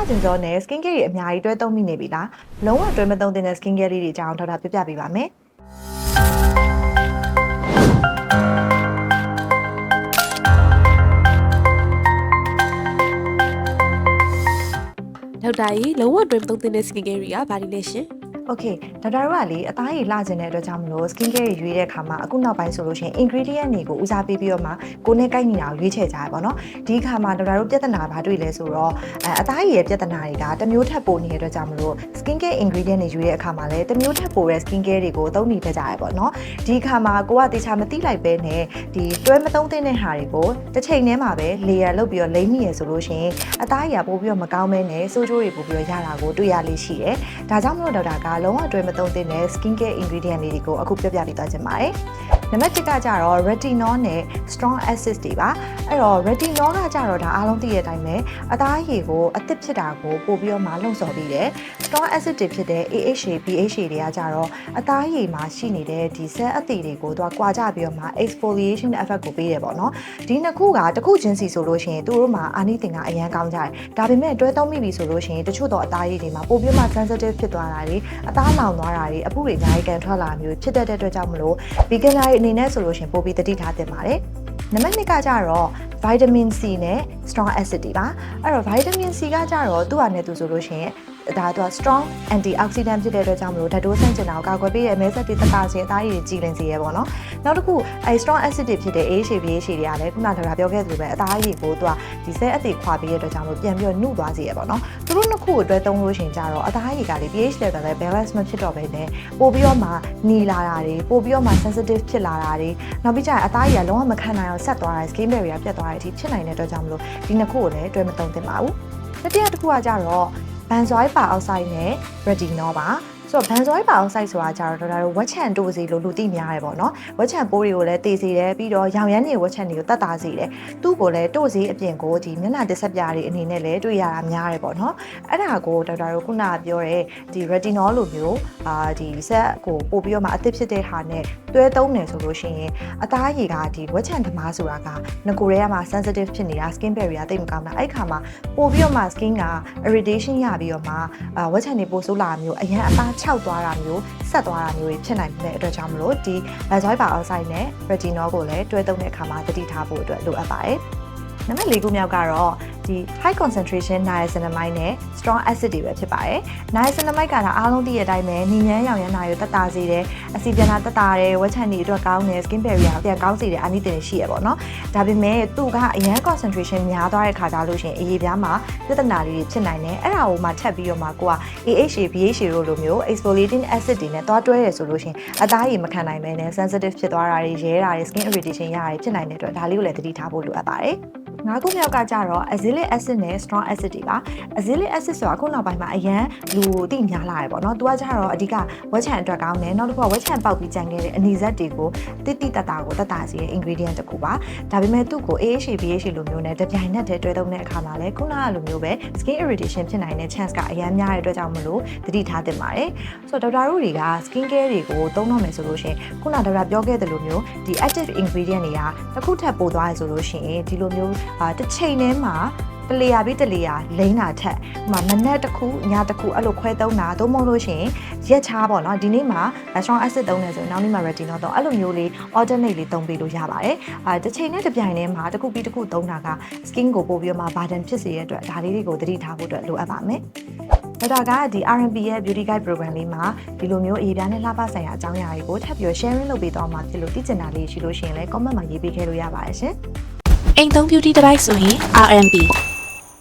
ကျင်စောနဲ့ skin care တွေအများကြီးတွဲသုံးမိနေပြီလားလုံးဝတွဲမသုံးတဲ့ skin care လေးတွေအကြောင်းဒေါက်တာပြပြပေးပါမယ်ဒေါက်တာကြီးလုံးဝတွဲမသုံးတဲ့ skin care တွေကဘာတွေလဲရှင်Okay ဒေါက်တာတို့ကလေအသားရည်လှကျင်တဲ့အတွက်ကြောင့်မလို့ skin care တွေရွေးတဲ့အခါမှာအခုနောက်ပိုင်းဆိုလို့ရှိရင် ingredient တွေကိုဦးစားပေးပြီးတော့မှကိုယ်နဲ့ကိုက်ညီတာကိုရွေးချယ်ကြရပါတော့ဒီအခါမှာဒေါက်တာတို့ပြဿနာဘာတွေ့လဲဆိုတော့အသားရည်ရဲ့ပြဿနာတွေကတစ်မျိုးထပ်ပိုနေတဲ့အတွက်ကြောင့်မလို့ skin care ingredient တွေရွေးတဲ့အခါမှာလည်းတစ်မျိုးထပ်ပိုတဲ့ skin care တွေကိုသုံးနေကြရပါတော့ဒီအခါမှာကိုကတေချာမသိလိုက်ပဲနဲ့ဒီတွဲမသုံးတဲ့ဟာတွေကိုတစ်ချိန်တည်းမှာပဲ layer လုပ်ပြီးတော့လိမ့်မိရဆိုလို့ရှိရင်အသားရည်ပို့ပြီးတော့မကောင်းမဲနဲ့ဆိုးကျိုးတွေပို့ပြီးတော့ရတာကိုတွေ့ရလေးရှိတယ်ဒါကြောင့်မလို့ဒေါက်တာကလုံးဝတွဲမသုံးတဲ့ skin care ingredient လေးတွေကိုအခုပြပြပေးသွားချင်ပါတယ်နံပါတ်1ကကြတော့ retinol နဲ့ strong acid တွေပါအဲ့တော့ retinol ကကြတော့ဒါအားလုံးသိတဲ့အတိုင်းပဲအသားရည်ကိုအသစ်ဖြစ်တာကိုပို့ပြီးတော့မှလှုံ့ဆော်ပေးတယ် strong acid တွေဖြစ်တဲ့ AHA BHA တွေကကြတော့အသားရည်မှာရှိနေတဲ့ဒီ cell အသစ်တွေကိုသူကကွာကြပြီးတော့မှ exfoliation effect ကိုပေးတယ်ပေါ့နော်ဒီနှစ်ခုကတစ်ခုချင်းစီဆိုလို့ရှိရင်သူတို့မှာအာနိသင်ကအရန်ကောင်းကြတယ်ဒါပေမဲ့တွဲသုံးမိပြီဆိုလို့ရှိရင်တချို့တော့အသားရည်တွေမှာပို့ပြီးမှ sensitive ဖြစ်သွားတာတွေအသားလောင်သွားတာတွေအပူတွေအများကြီးကန်ထွက်လာမျိုးဖြစ်တဲ့အတွက်ကြောင့်မလို့ beginner တွေအနေနဲ့ဆိုလို့ရှိရင်ပို့ပြီးသတိထားသင့်ပါတယ်နံပါတ်2ကကြတော့ vitamin C နဲ့ strong acid တွေပါအဲ့တော့ vitamin C ကကြတော့သူ့အနေနဲ့သူဆိုလို့ရှိရင်ဒါက strong antioxidant ဖြစ်တဲ့အတွက်ကြောင့်မလို့ဓာတ်တိုးဆန့်ကျင်တာကိုကာကွယ်ပေးတဲ့မဲဆက်တွေတက်တာခြင်းအသားရည်ကြည်လင်စေရပေါ့နော်နောက်တစ်ခုအဲ strong acid တွေဖြစ်တဲ့ AHA BHA တွေကလည်းခုနကပြောခဲ့သလိုပဲအသားရည်ကိုသူကဒီဆဲအသေးခွာပေးတဲ့အတွက်ကြောင့်မလို့ပြန်ပြီးတော့နှုတ်သွားစေရပေါ့နော်သူတို့နှစ်ခုကိုတွဲသုံးလို့ရှိရင်ကြတော့အသားရည်ကလေ pH level လည်း balance မဖြစ်တော့ဘဲနဲ့ပို့ပြီးတော့မှနီလာတာတွေပို့ပြီးတော့မှ sensitive ဖြစ်လာတာတွေနောက်ပြီးကြရင်အသားရည်ကလုံးဝမခံနိုင်အောင်ဆက်သွားတဲ့ skin barrier ပြတ်သွားတဲ့အထိဖြစ်နိုင်တဲ့အတွက်ကြောင့်မလို့ဒီနှစ်ခုကိုလည်းတွဲမသုံးသင့်ပါဘူးတတိယတစ်ခုကကြတော့benzoyl peroxide နဲ့ retinol ပါဆိုတော့ benzoyl peroxide ဆိုတာကြတော့ဒေါက်တာတို့ဝက်ချန်တိုးစီလို့လူသိများတယ်ပေါ့နော်ဝက်ချန်ပိုးတွေကိုလည်းတေးစေတယ်ပြီးတော့ရောင်ရမ်းနေဝက်ချန်တွေကိုတတ်တာစေတယ်သူ့ကိုလည်းတိုးစီအပြင်ကိုဒီမျက်နှာတစ်ဆက်ပြားတွေအနေနဲ့လည်းတွေ့ရတာများတယ်ပေါ့နော်အဲ့ဒါကိုဒေါက်တာတို့ခုနကပြောတဲ့ဒီ retinol လိုမျိုးဒီဆက်ကိုပို့ပြီးတော့မှအသစ်ဖြစ်တဲ့ဟာနဲ့တွဲသုံးတယ်ဆိုလို့ရှိရင်အသားရည်ကဒီဝက်ချန်သမားဆိုတာကငကိုရဲမှာ sensitive ဖြစ်နေတာ skin barrier တိတ်မကောင်းတာအဲ့ခါမှာပို့ပြီးတော့မှ skin က irritation ရပြီးတော့မှဝက်ချန်တွေပို့ဆိုးလာမျိုးအရန်အသားခြောက်သွားတာမျိုးဆက်သွားတာမျိုးတွေဖြစ်နိုင်တဲ့အတွက်ကြောင့်မလို့ဒီ benzoyl peroxide နဲ့ retinol ကိုလည်းတွဲသုံးတဲ့အခါမှာသတိထားဖို့အတွက်လိုအပ်ပါတယ်နံပါတ်4ခုမြောက်ကတော့ဒီ high concentration niacinamide နဲ့ strong acid တွေပဲဖြစ်ပါတယ် niacinamide ကအားလုံးသိတဲ့အတိုင်းပဲညဉ့်ဉန်းရောင်ရမ်းတာကိုတက်တာစေတယ်အဆီပြန်တာတက်တာတယ်ဝက်ချန်တွေအတွက်ကောင်းတယ် skin barrier ကိုပြန်ကောင်းစေတယ်အာနိသင်ရှိရပေါ့နော်ဒါပေမဲ့သူကအရန် concentration များသွားတဲ့ခါကြလို့ရှိရင်အရေးပြားမှာပြဿနာတွေဖြစ်နိုင်တယ်အဲ့ဒါကိုမှထပ်ပြီးတော့မှကိုက AHA BHA တို့လိုမျိုး exfoliating acid တွေနဲ့သွားတွဲရဆိုလို့ရှိရင်အသားရည်မခံနိုင်ပဲနဲ့ sensitive ဖြစ်သွားတာတွေရဲတာတွေ skin irritation ရတာတွေဖြစ်နိုင်တဲ့အတွက်ဒါလေးကိုလည်းသတိထားဖို့လိုအပ်ပါတယ်ငါးခုမြောက်ကကြတော့ azelaic acid နဲ့ strong acid တွေပါ azelaic acid ဆိုတာအခုနောက်ပိုင်းမှာအရန်လူသိများလာတယ်ပေါ့နော်သူကကြတော့အဓိကဝက်ချန်အတွက်ကောင်းတယ်နောက်တစ်ခုကဝက်ချန်ပေါက်ပြီးကြံခဲ့တဲ့အနီဇက်တွေကိုတိတိတတ်တာကိုတတ်တာစီတဲ့ ingredient တစ်ခုပါဒါပေမဲ့သူ့ကို AHA BHA လိုမျိုးနဲ့တပြိုင်နက်တည်းတွဲသုံးတဲ့အခါမှာလည်းခုနကလိုမျိုးပဲ skin irritation ဖြစ်နိုင်တဲ့ chance ကအရန်များတဲ့အတွက်ကြောင့်မလို့သတိထားသင့်ပါတယ်ဆိုတော့ဒေါက်တာတို့တွေက skin care တွေကိုသုံးတော့မယ်ဆိုလို့ရှိရင်ခုနဒေါက်တာပြောခဲ့တဲ့လိုမျိုးဒီ active ingredient တွေကတစ်ခုထပ်ပို့သွားရဆိုလို့ရှိရင်ဒီလိုမျိုးတစ်ချိန်တည်းမှာတလေယာပြီးတလေယာလိမ့်တာထက်မနက်တစ်ခုညတစ်ခုအဲ့လိုခွဲသုံးတာသို့မဟုတ်လို့ရှိရင်ရက်ချားပေါ့နော်ဒီနေ့မှာ strong acid သုံးတယ်ဆိုရင်နောက်နေ့မှာ retinol သုံးအဲ့လိုမျိုးလေး alternate လေးသုံးပေးလို့ရပါတယ်တစ်ချိန်နဲ့တစ်ပြိုင်တည်းမှာတစ်ခုပြီးတစ်ခုသုံးတာက skin ကိုပို့ပြီးတော့မှ burden ဖြစ်စေတဲ့အတွက်ဒါလေးတွေကိုသတိထားဖို့အတွက်လိုအပ်ပါမယ်ဒါကဒီ R&B ရဲ့ beauty guide program လေးမှာဒီလိုမျိုးအရေးပြားနဲ့လှပဆိုင်ရာအကြောင်းအရာတွေကိုထပ်ပြီး sharing လုပ်ပေးသွားမှာဖြစ်လို့သိချင်တာလေးရှိလို့ရှိရင်လည်း comment မှာရေးပေးခဲ့လို့ရပါတယ်ရှင်အိမ်သုံး beauty device ဆိုရင် R&B